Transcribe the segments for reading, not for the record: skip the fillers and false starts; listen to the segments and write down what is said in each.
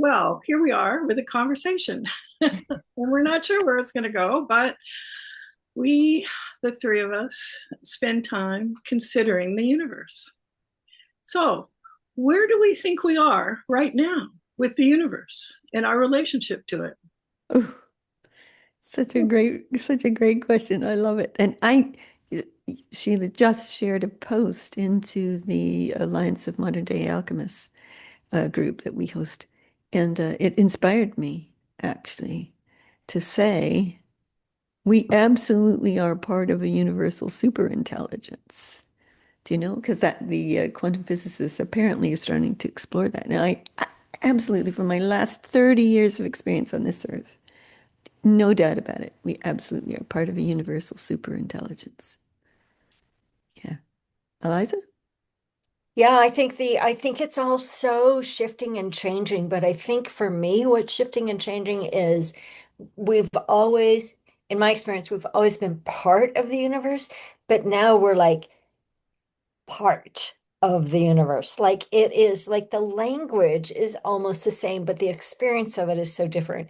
well, here we are with a conversation. And we're not sure where it's going to go, but we, the three of us, spend time considering the universe. So, where do we think we are right now with the universe and our relationship to it? Oh, such a great question. I love it. And Sheila just shared a post into the Alliance of Modern Day Alchemists group that we host. And it inspired me, actually, to say we absolutely are part of a universal superintelligence. Do you know? Because that the quantum physicists apparently are starting to explore that. Now, I absolutely, from my last 30 years of experience on this earth, no doubt about it, we absolutely are part of a universal superintelligence. Yeah. Eliza? Yeah, I think it's all so shifting and changing, but I think for me, what's shifting and changing is we've always, in my experience, we've always been part of the universe, but now we're like part of the universe. Like it is like the language is almost the same, but the experience of it is so different.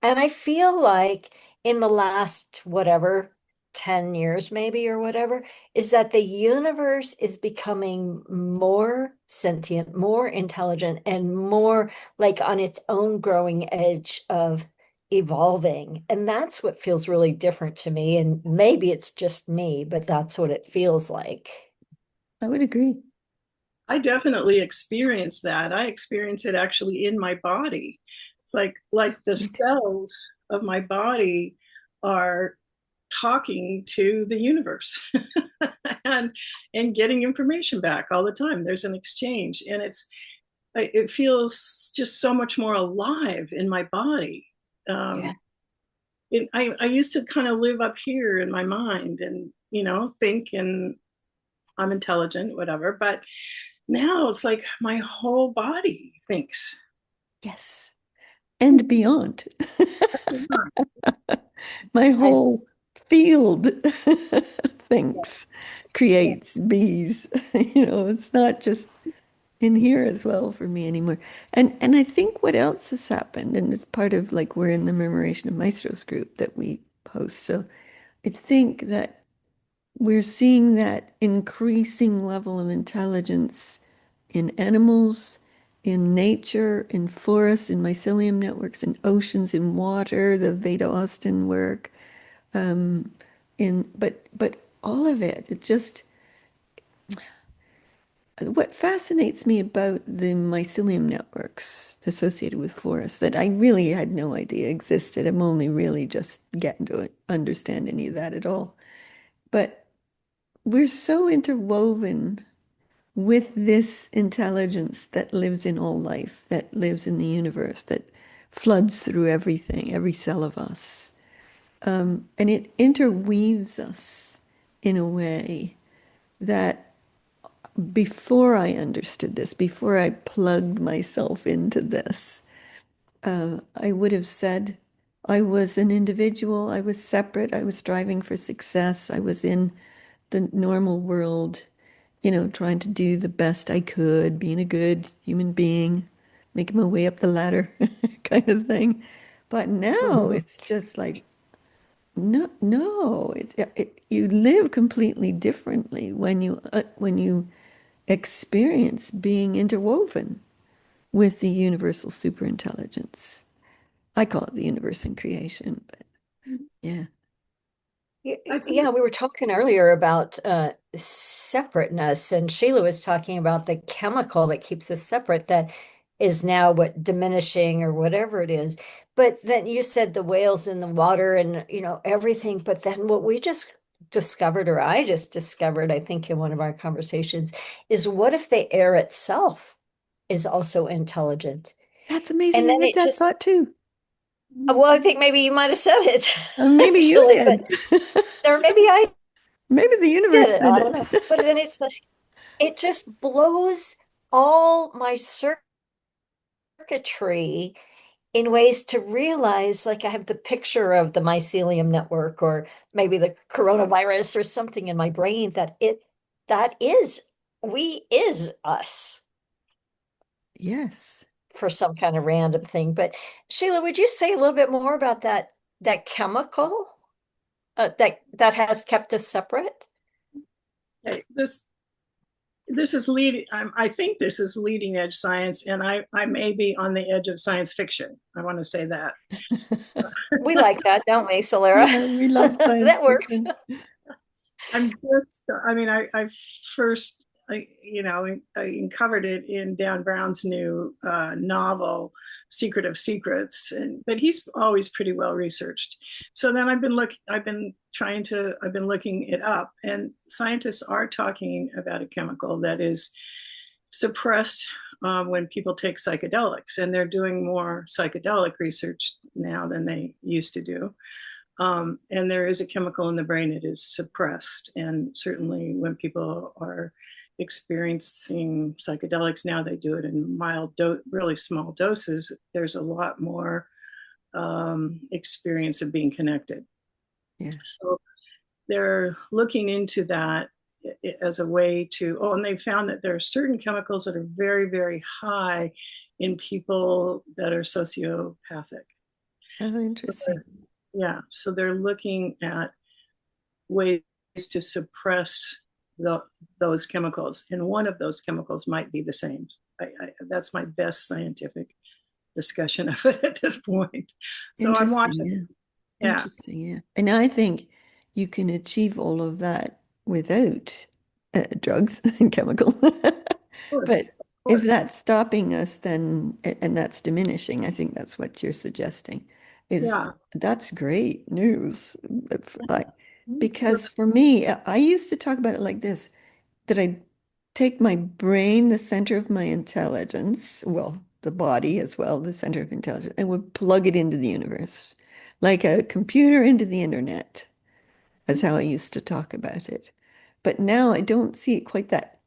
And I feel like in the last, whatever, 10 years maybe or whatever, is that the universe is becoming more sentient, more intelligent, and more like on its own growing edge of evolving. And that's what feels really different to me. And maybe it's just me, but that's what it feels like. I would agree. I definitely experience that. I experience it actually in my body. It's like the Me too. cells of my body are talking to the universe and and getting information back all the time. There's an exchange, and it feels just so much more alive in my body. Yeah. Um, I used to kind of live up here in my mind and think, and I'm intelligent, whatever. But now it's like my whole body thinks. Yes. And beyond. My I whole field thinks, creates bees. It's not just in here as well for me anymore. And I think what else has happened, and it's part of like we're in the Memoration of Maestros group that we host. So I think that we're seeing that increasing level of intelligence in animals, in nature, in forests, in mycelium networks, in oceans, in water, the Veda Austin work, but all of it, it just what fascinates me about the mycelium networks associated with forests that I really had no idea existed. I'm only really just getting to understand any of that at all. But we're so interwoven with this intelligence that lives in all life, that lives in the universe, that floods through everything, every cell of us. And it interweaves us in a way that before I understood this, before I plugged myself into this, I would have said I was an individual, I was separate, I was striving for success, I was in the normal world, trying to do the best I could, being a good human being, making my way up the ladder kind of thing. But now Mhm. it's just like, no, no, you live completely differently when you experience being interwoven with the universal superintelligence. I call it the universe in creation, but yeah. I think Yeah, we were talking earlier about separateness, and Sheila was talking about the chemical that keeps us separate that is now what diminishing or whatever it is. But then you said the whales in the water and everything. But then what we just discovered, or I just discovered, I think in one of our conversations, is what if the air itself is also intelligent? That's amazing. And I then had it that just, thought too. well, I think maybe you might have said it, Maybe you actually, but did. or maybe I Maybe the did universe it. did I don't know. it. But then it just blows all my circuitry in ways to realize, like I have the picture of the mycelium network or maybe the coronavirus or something in my brain that is we is us. Yes. for some kind of random thing. But Sheila, would you say a little bit more about that chemical that has kept us separate? Okay, this is leading. I think this is leading edge science, and I may be on the edge of science fiction. I want to say that. We like that, don't we, Soleira? Yeah, we love science That works. fiction. I mean, I first, I uncovered it in Dan Brown's new novel, Secret of Secrets, but he's always pretty well researched. So then I've been looking it up, and scientists are talking about a chemical that is suppressed when people take psychedelics, and they're doing more psychedelic research now than they used to do. And there is a chemical in the brain that is suppressed. And certainly when people are experiencing psychedelics now, they do it in really small doses. There's a lot more experience of being connected. Yeah. So they're looking into that as a way to, and they found that there are certain chemicals that are very, very high in people that are sociopathic. Oh, interesting. Yeah, so they're looking at ways to suppress those chemicals, and one of those chemicals might be the same. That's my best scientific discussion of it at this point. So I'm watching. Yeah. Yeah. Interesting, yeah. And I think you can achieve all of that without drugs and chemical. But if that's stopping us, then, and that's diminishing, I think that's what you're suggesting, is Yeah. that's great news. Like, because for me, I used to talk about it like this, that I take my brain, the center of my intelligence, well, the body as well, the center of intelligence, and would plug it into the universe, like a computer into the internet. That's how I used to talk about it. But now I don't see it quite that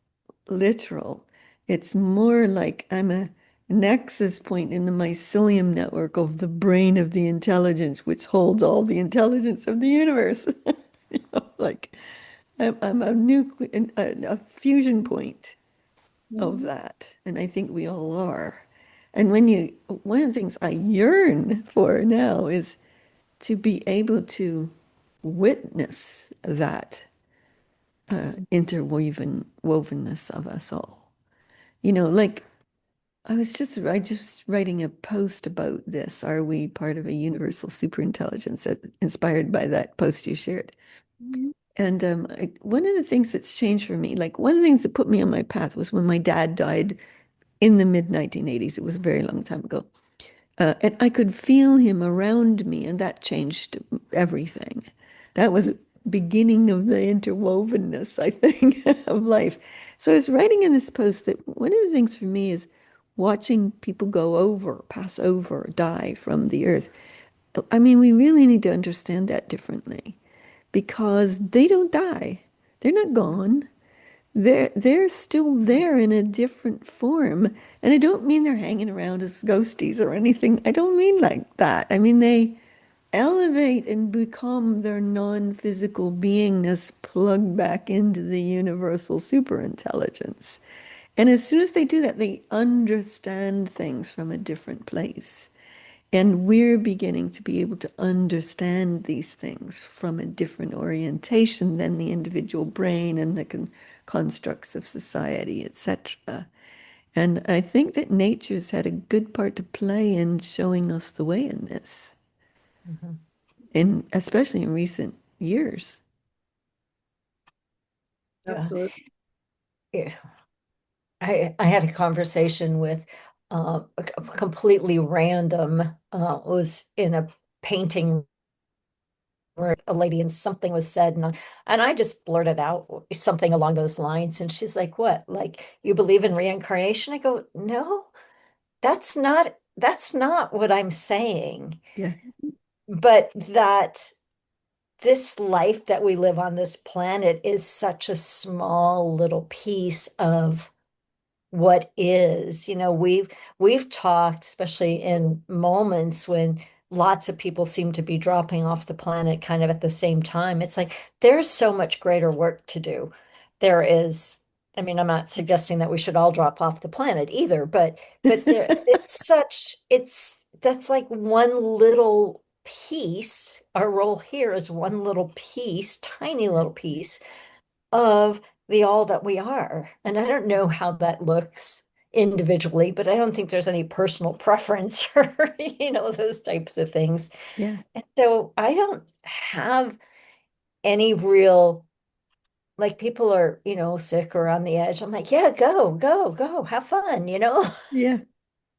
literal. It's more like I'm a nexus point in the mycelium network of the brain of the intelligence, which holds all the intelligence of the universe. Like I'm a a fusion point of that. And I think we all are. And one of the things I yearn for now is to be able to witness that wovenness of us all. Like I just writing a post about this. Are we part of a universal superintelligence inspired by that post you shared? And one of the things that's changed for me, like one of the things that put me on my path was when my dad died in the mid 1980s. It was a very long time ago. And I could feel him around me, and that changed everything. That was beginning of the interwovenness, I think, of life. So I was writing in this post that one of the things for me is watching people pass over, die from the earth. I mean, we really need to understand that differently because they don't die. They're not gone. They're still there in a different form. And I don't mean they're hanging around as ghosties or anything. I don't mean like that. I mean they elevate and become their non-physical beingness plugged back into the universal superintelligence. And as soon as they do that, they understand things from a different place. And we're beginning to be able to understand these things from a different orientation than the individual brain and the constructs of society, etc. And I think that nature's had a good part to play in showing us the way in this, especially in recent years. Absolutely. Yeah. I had a conversation with completely random, was in a painting where a lady and something was said, and I just blurted out something along those lines. And she's like, "What? Like you believe in reincarnation?" I go, "No, that's not what I'm saying. Yeah. But that this life that we live on this planet is such a small little piece of what is. We've talked, especially in moments when lots of people seem to be dropping off the planet kind of at the same time. It's like there's so much greater work to do. There is I mean, I'm not suggesting that we should all drop off the planet either, but there it's that's like one little piece. Our role here is one little piece, tiny little piece of the all that we are. And I don't know how that looks individually, but I don't think there's any personal preference or, those types of things. Yeah. And so I don't have any real, like people are, sick or on the edge. I'm like, yeah, go, go, go, have fun. Yeah.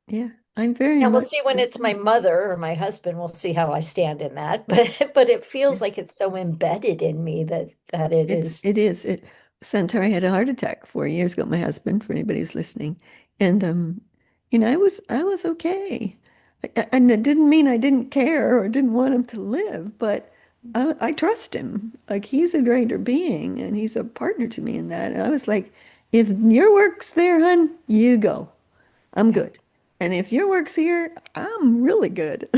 Yeah. I'm very Now we'll much see when the it's my same. mother or my husband, we'll see how I stand in that. But it Yeah. feels like it's so embedded in me that it is. It is. Santari had a heart attack 4 years ago, my husband, for anybody who's listening. And I was okay. And it didn't mean I didn't care or didn't want him to live, but I trust him. Like he's a greater being and he's a partner to me in that. And I was like, if your work's there, hun, you go. I'm good. And if your work's here, I'm really good.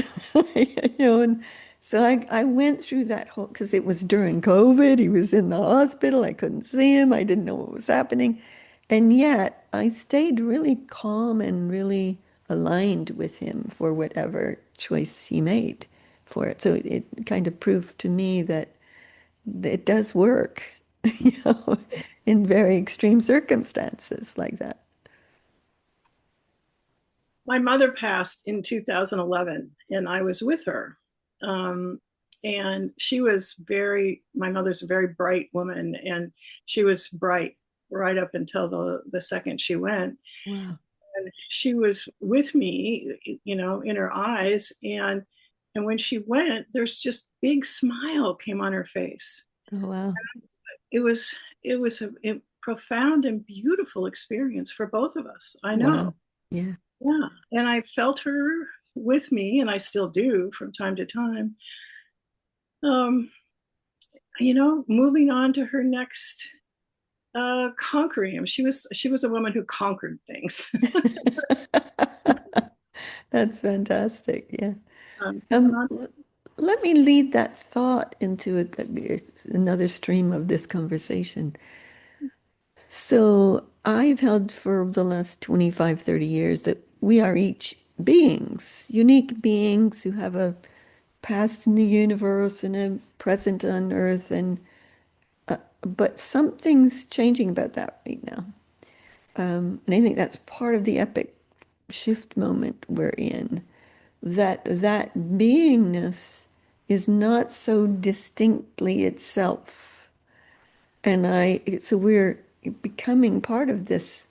And so I went through that whole, because it was during COVID. He was in the hospital. I couldn't see him. I didn't know what was happening. And yet I stayed really calm and really aligned with him for whatever choice he made for it. So it kind of proved to me that it does work, you know, in very extreme circumstances like that. My mother passed in 2011, and I was with her. Um, and my mother's a very bright woman, and she was bright right up until the second she went. Wow. And she was with me, in her eyes. And when she went, there's just big smile came on her face. Oh, wow. It was, it was a profound and beautiful experience for both of us. I know. Wow. Yeah. Yeah. And I felt her with me, and I still do from time to time. Um, moving on to her next conquering him. She was a woman who conquered things. That's fantastic. Yeah. Went on. Let me lead that thought into another stream of this conversation. So I've held for the last 25, 30 years that we are each beings, unique beings who have a past in the universe and a present on Earth, and but something's changing about that right now. And I think that's part of the epic shift moment we're in. That beingness is not so distinctly itself. So we're becoming part of this,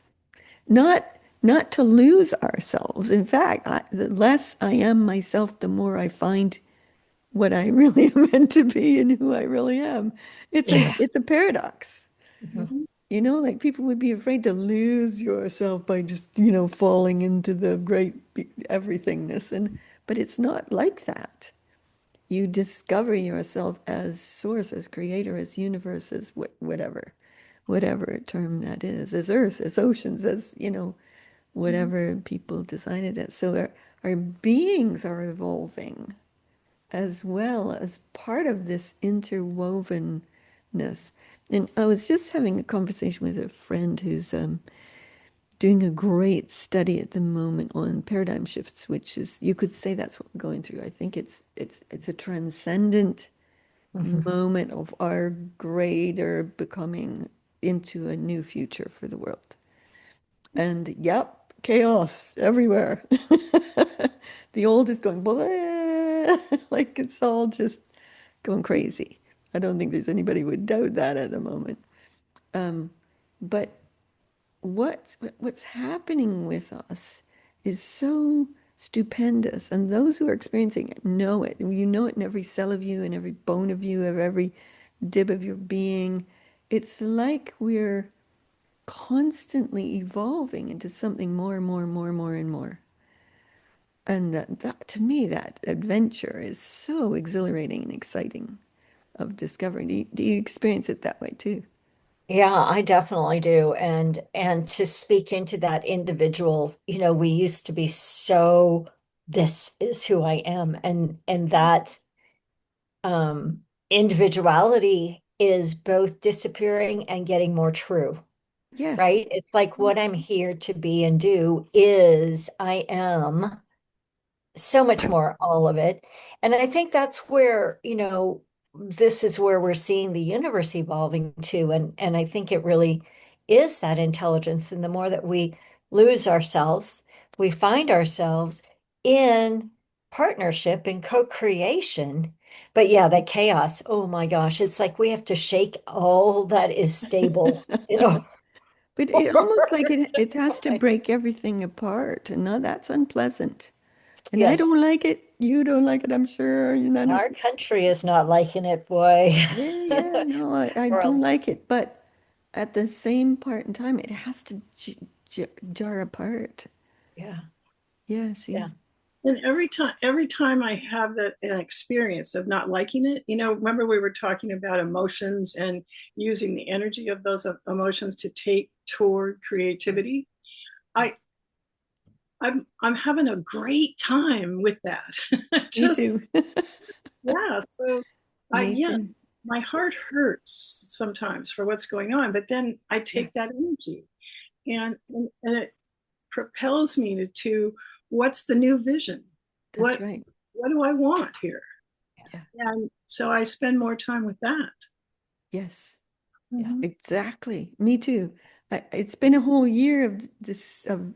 not not to lose ourselves. In fact, the less I am myself, the more I find what I really am meant to be and who I really am. Yeah. It's a paradox. Mhm. You know, like people would be afraid to lose yourself by just, falling into the great everythingness. But it's not like that. You discover yourself as source, as creator, as universe, as whatever term that is, as earth, as oceans, as, whatever people design it as. So our beings are evolving as well as part of this interwovenness. And I was just having a conversation with a friend who's doing a great study at the moment on paradigm shifts, which is, you could say that's what we're going through. I think it's a transcendent Mhm. moment of our greater becoming into a new future for the world. And yep, chaos everywhere. The old is going blah, like it's all just going crazy. I don't think there's anybody who would doubt that at the moment. But what's happening with us is so stupendous, and those who are experiencing it know it. You know it in every cell of you, in every bone of you, of every dib of your being. It's like we're constantly evolving into something more and more and more and more and more. And that to me, that adventure is so exhilarating and exciting of discovering. Do you experience it that way too? Yeah, I definitely do. And to speak into that individual, we used to be so this is who I am. And that individuality is both disappearing and getting more true. Yes. right? It's like what I'm here to be and do is I am so much more all of it. And I think that's where, this is where we're seeing the universe evolving to. And I think it really is that intelligence. And the more that we lose ourselves, we find ourselves in partnership and co-creation. But yeah, that chaos, oh my gosh, it's like we have to shake all that is stable, But it almost like it has to Okay. break everything apart. And no, that's unpleasant. And I Yes, don't like it. You don't like it, I'm sure. None of, our country is not liking it, boy. yeah, yeah, no, I For don't a- like it. But at the same part in time, it has to jar apart. yeah, Yeah, yeah. see, And every time I have that an experience of not liking it, remember we were talking about emotions and using the energy of those emotions to take toward creativity. I I'm having a great time with that. me Just too. yeah. So Me yeah, too. my heart hurts sometimes for what's going on, but then I Yeah, take that energy and it propels me to what's the new vision? that's What right. what do I want here? Yeah, And so I spend more time with that. yes, Yeah. Mhm. exactly. Me too. It's been a whole year of this, of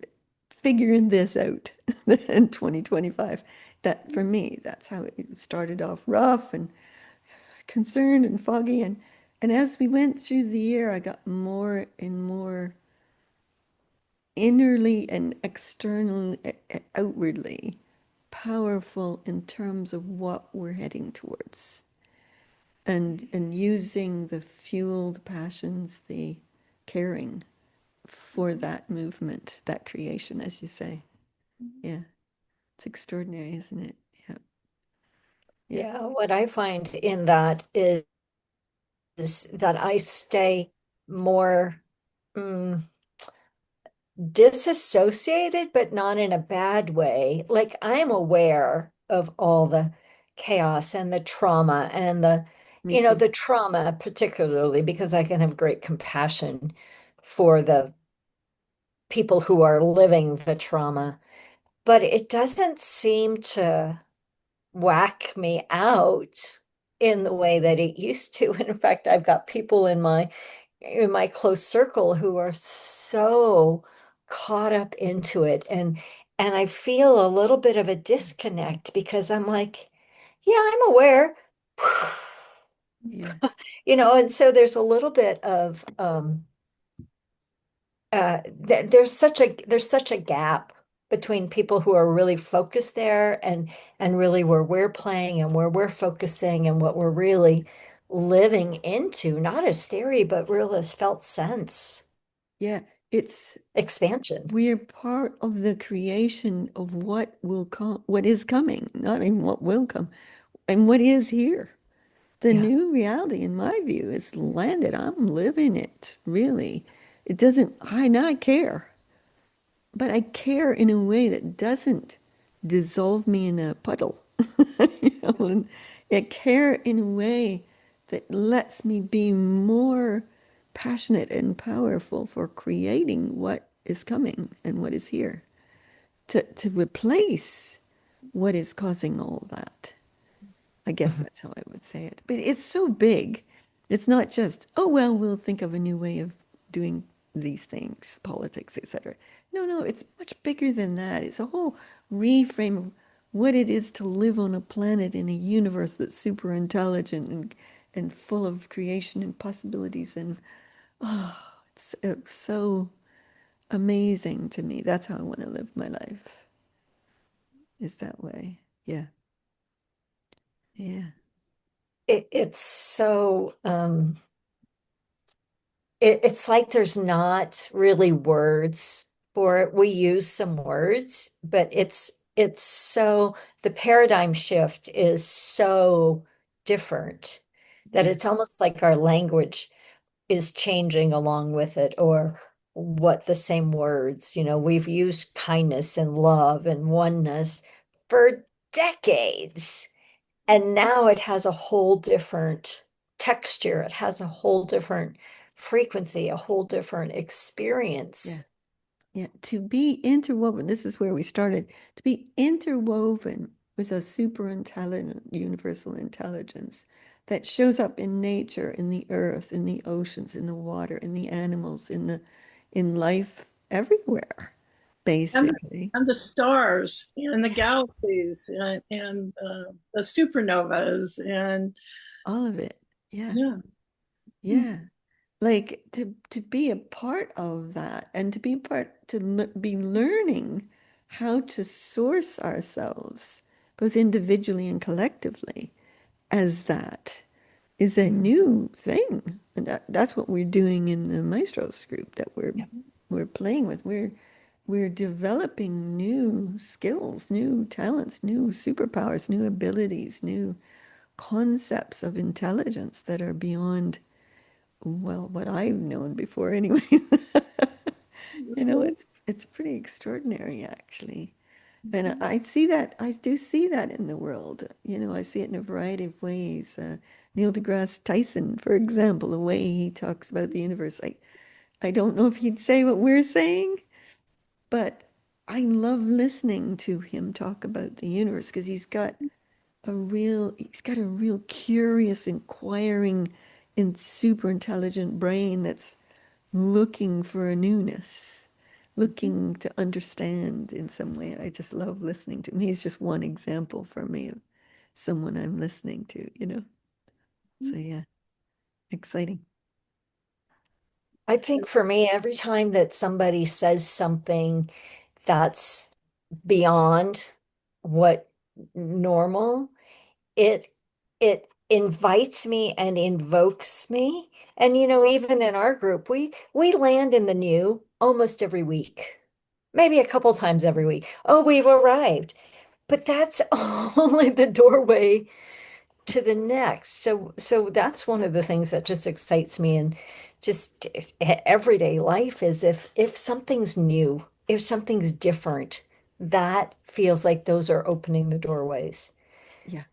figuring this out in 2025. That for me, that's how it started off rough and concerned and foggy. And as we went through the year, I got more and more innerly and externally, outwardly powerful in terms of what we're heading towards. And using the fueled passions, the caring for that movement, that creation, as you say. Yeah, it's extraordinary, isn't it? Yeah, yeah, Yeah, what I find in that is that I stay more mm, disassociated, but not in a bad way. Like I'm aware of all the chaos and the trauma and me too. the trauma, particularly because I can have great compassion for the people who are living the trauma, but it doesn't seem to whack me out in the way that it used to. And in fact, I've got people in my close circle who are so caught up into it, and I feel a little bit of a disconnect because I'm like, yeah, I'm aware. Yeah, And so there's a little bit of there's such a gap between people who are really focused there and really where we're playing and where we're focusing and what we're really living into, not as theory, but real as felt sense yeah. It's expansion. we're part of the creation of what will come, what is coming, not even what will come, and what is here. The Yeah. new reality, in my view, is landed. I'm living it, really. It doesn't, I not care, but I care in a way that doesn't dissolve me in a puddle. And I care in a way that lets me be more passionate and powerful for creating what is coming and what is here to replace what is causing all that. I guess Mhm. that's how I would say it. But it's so big. It's not just, oh, well, we'll think of a new way of doing these things, politics, etc. No, no, it's much bigger than that. It's a whole reframe of what it is to live on a planet in a universe that's super intelligent and full of creation and possibilities. And oh, it's so amazing to me. That's how I want to live my life, is that way. Yeah. Yeah. It's so it's like there's not really words for it. We use some words, but it's so the paradigm shift is so different that Yeah. it's almost like our language is changing along with it, or what the same words, we've used kindness and love and oneness for decades. And now it has a whole different texture. It has a whole different frequency, a whole different Yeah. experience. Yeah. To be interwoven, this is where we started, to be interwoven with a super intelligent universal intelligence that shows up in nature, in the earth, in the oceans, in the water, in the animals, in life everywhere, and the, basically. and the stars and the Yes. galaxies and the supernovas and All of it. Yeah. yeah. Yeah. Like to be a part of that and to be part to be learning how to source ourselves both individually and collectively as that is a new thing, and that's what we're doing in the maestros group that Yeah. we're playing with. We're developing new skills, new talents, new superpowers, new abilities, new concepts of intelligence that are beyond, well, what I've known before anyway. You know, it's pretty extraordinary actually. And I see that, I do see that in the world. You know, I see it in a variety of ways. Neil deGrasse Tyson, for example, the way he talks about the universe. I don't know if he'd say what we're saying, but I love listening to him talk about the universe because he's got a real curious, inquiring, and super intelligent brain that's looking for a newness, looking to understand in some way. I just love listening to him. He's just one example for me of someone I'm listening to, you know? So yeah, exciting. I think for me, every time that somebody says something that's beyond what normal, it it invites me and invokes me. And even in our group, we land in the new almost every week. Maybe a couple times every week. Oh, we've arrived. But that's only the doorway to the next. So that's one of the things that just excites me and just everyday life is if something's new, if something's different, that feels like those are opening the doorways Yeah,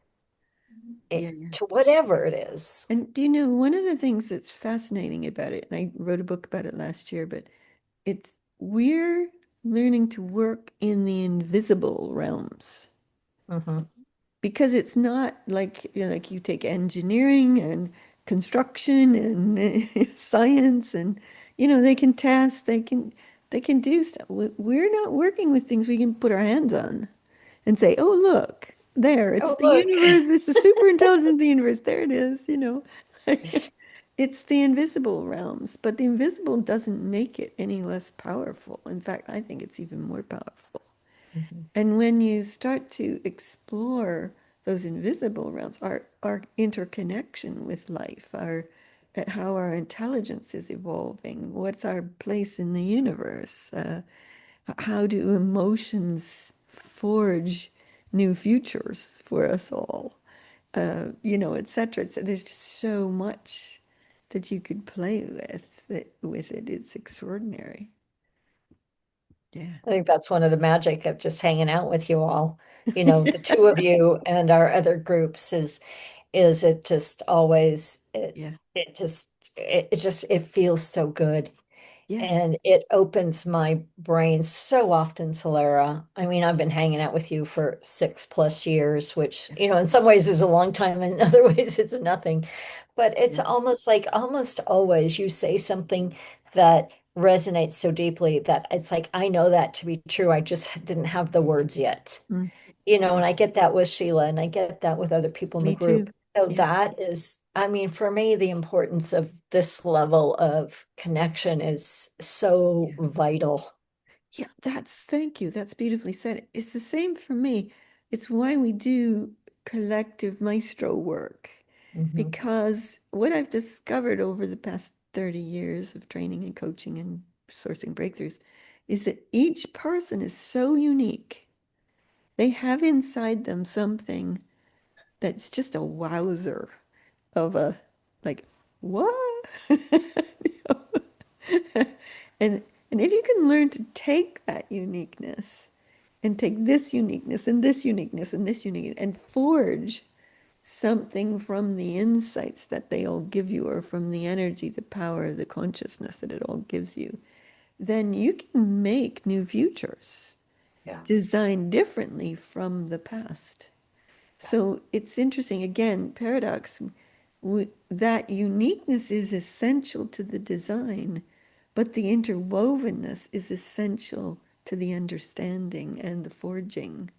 yeah, yeah. to whatever it is. And do you know, one of the things that's fascinating about it, and I wrote a book about it last year, but it's we're learning to work in the invisible realms. Hmm. Because it's not like, you know, like you take engineering and construction and science and, you know, they can test, they can do stuff. We're not working with things we can put our hands on and say, oh, look, there, it's Oh, the look. universe, it's the super intelligence of the universe, there it is, you know. It's the invisible realms, but the invisible doesn't make it any less powerful. In fact, I think it's even more powerful. Mhm. And when you start to explore those invisible realms, our interconnection with life, our how our intelligence is evolving, what's our place in the universe, how do emotions forge new futures for us all, you know, etc. So there's just so much that you could play with it. It's extraordinary. Yeah, I think that's one of the magic of just hanging out with you all. The two of you and our other groups is it just always yeah, it feels so good. yeah, And it opens my brain so often, Soleira. I mean, I've been hanging out with you for 6+ years, which, yeah, in some ways is a long time, and in other ways it's nothing. But it's yeah. almost like almost always you say something that resonates so deeply that it's like, I know that to be true. I just didn't have the words yet. Mm. And I get that with Sheila and I get that with other people in the Me group. too. So Yeah, that is, I mean, for me, the importance of this level of connection is so yeah. vital. Yeah, thank you. That's beautifully said. It's the same for me. It's why we do collective maestro work, Mhm. because what I've discovered over the past 30 years of training and coaching and sourcing breakthroughs is that each person is so unique. They have inside them something that's just a wowzer of a, like, what? And and if you can learn to take that uniqueness and take this uniqueness and this uniqueness and this uniqueness and forge something from the insights that they all give you, or from the energy, the power, the consciousness that it all gives you, then you can make new futures Yeah. designed differently from the past. So it's interesting, again, paradox, that uniqueness is essential to the design, but the interwovenness is essential to the understanding and the forging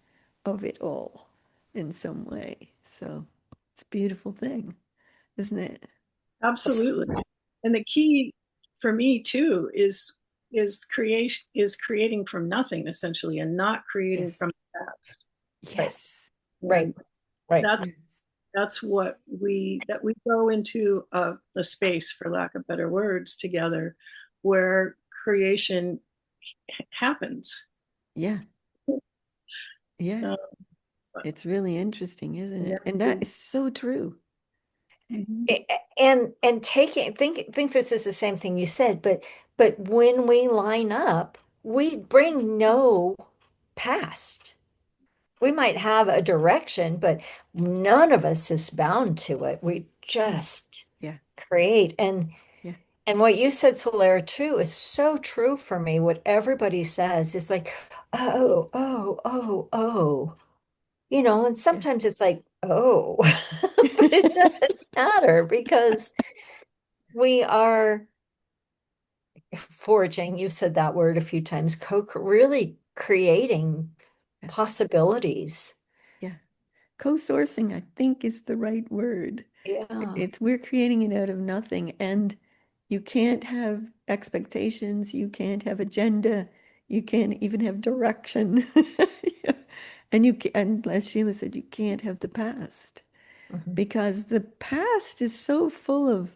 of it all in some way. So it's a beautiful thing, isn't it? Absolutely. And the key for me too is creating from nothing essentially, and not creating Yes. from the past. Right. Yes. Right. And Right. that's Yes. that's what we go into a space, for lack of better words, together, where creation happens. Yeah. Yeah. Uh, It's really interesting, isn't yeah. it? And that is so true. Mhm. And taking think this is the same thing you said, but when we line up, we bring no past. We might have a direction, but none of us is bound to it. We Yeah. just Yeah. create. Yeah. And what you said, Soleira, too, is so true for me. What everybody says is like, oh, oh, oh, oh. And Yeah. sometimes it's like, oh, but it doesn't matter because we are forging, you said that word a few times, really creating Yeah. possibilities. Yeah. Co-sourcing, I think, is the right word. Yeah. We're creating it out of nothing, and you can't have expectations, you can't have agenda, you can't even have direction. Yeah. And as Sheila said, you can't have the past, Mhm. because the past is so full of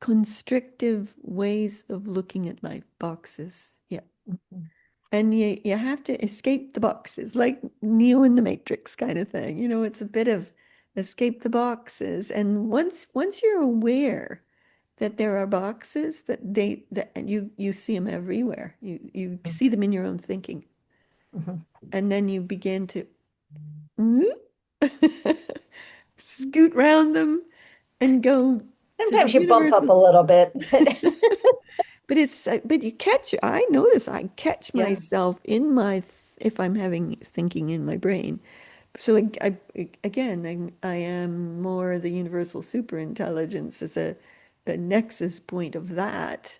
constrictive ways of looking at life, boxes. Yeah. Mhm. And you have to escape the boxes, like Neo in the Matrix kind of thing. It's a bit of escape the boxes. And once you're aware that there are boxes, and you see them everywhere. You see them in your own thinking. Mhm. And then you begin to scoot round them and go to the Sometimes you bump up a universes. little bit, but But I notice I catch yeah. myself if I'm having thinking in my brain. So again, I am more the universal superintelligence as a nexus point of that.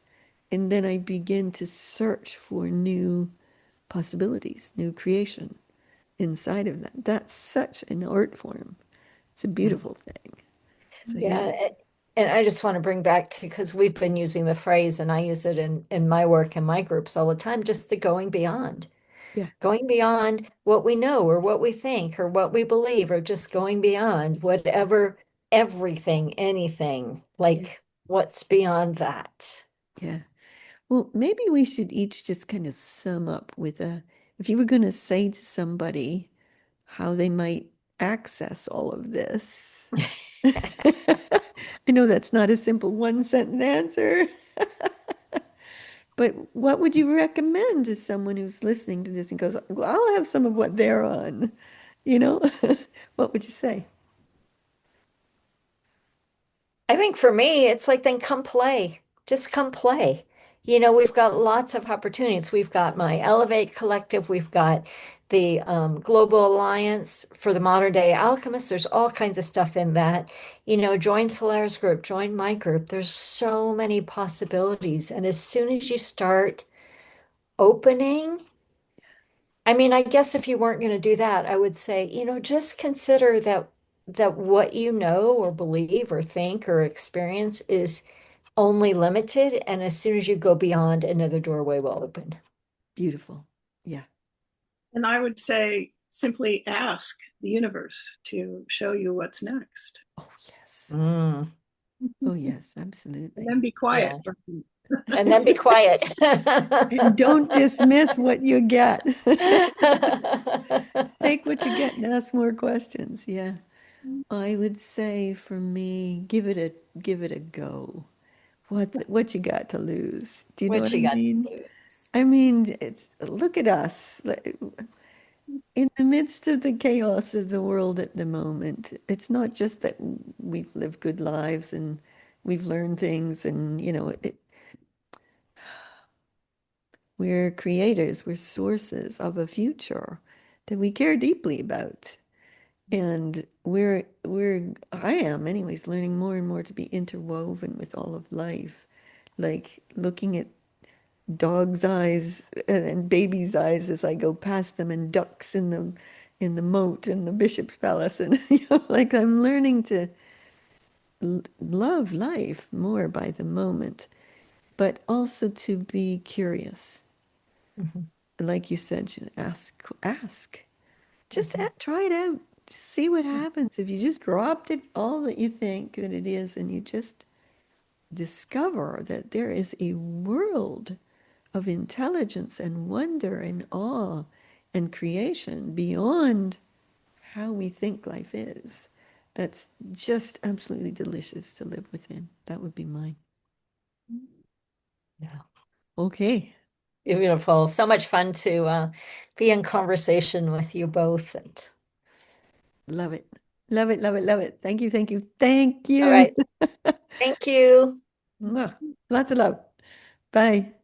And then I begin to search for new possibilities, new creation inside of that. That's such an art form. It's a beautiful thing. So Yeah. yeah, And I just want to bring back to, because we've been using the phrase, and I use it in my work and my groups all the time, just the yeah, going beyond what we know or what we think or what we believe, or just going beyond whatever, everything, anything, yeah, like what's beyond that. yeah. Well, maybe we should each just kind of sum up with if you were going to say to somebody how they might access all of this. I know that's not a simple one sentence answer, but what would you recommend to someone who's listening to this and goes, well, I'll have some of what they're on, you know? What would you say? I think for me, it's like, then come play. Just come play. We've got lots of opportunities. We've got my Elevate Collective. We've got the Global Alliance for the Modern Day Alchemists. There's all kinds of stuff in that. Join Solera's group, join my group. There's so many possibilities. And as soon as you start opening, I mean, I guess if you weren't going to do that, I would say, just consider that what you know or believe or think or experience is only limited, and as soon as you go beyond, another doorway will open. Beautiful. Yeah. And I would say simply ask the universe to show you what's next. Oh, yes. Mm, Oh, yes, And absolutely. then be quiet. yeah. And then be quiet. And don't dismiss what you get. Take what you get and ask more questions. Yeah. I would say for me, give it a go. What you got to lose? Do you know What what I you got mean? to lose? I mean, look at us. in the midst of the chaos of the world at the moment, it's not just that we've lived good lives and we've learned things and, we're creators, we're sources of a future that we care deeply about. And I am anyways, learning more and more to be interwoven with all of life, like looking at dog's eyes and baby's eyes as I go past them, and ducks in the moat in the bishop's palace, and like I'm learning to love life more by the moment, but also to be curious. Mhm, Like you said, ask. Just mhm. try it out. See what happens if you just dropped it all that you think that it is, and you just discover that there is a world of intelligence and wonder and awe and creation beyond how we think life is. That's just absolutely delicious to live within. That would be mine. Yeah. Okay. Beautiful. So much fun to be in conversation with you both. And Love it. Love it. Love it. Love it. Thank you. Thank you. Thank all you. right. Thank you. Mwah. Lots of love. Bye.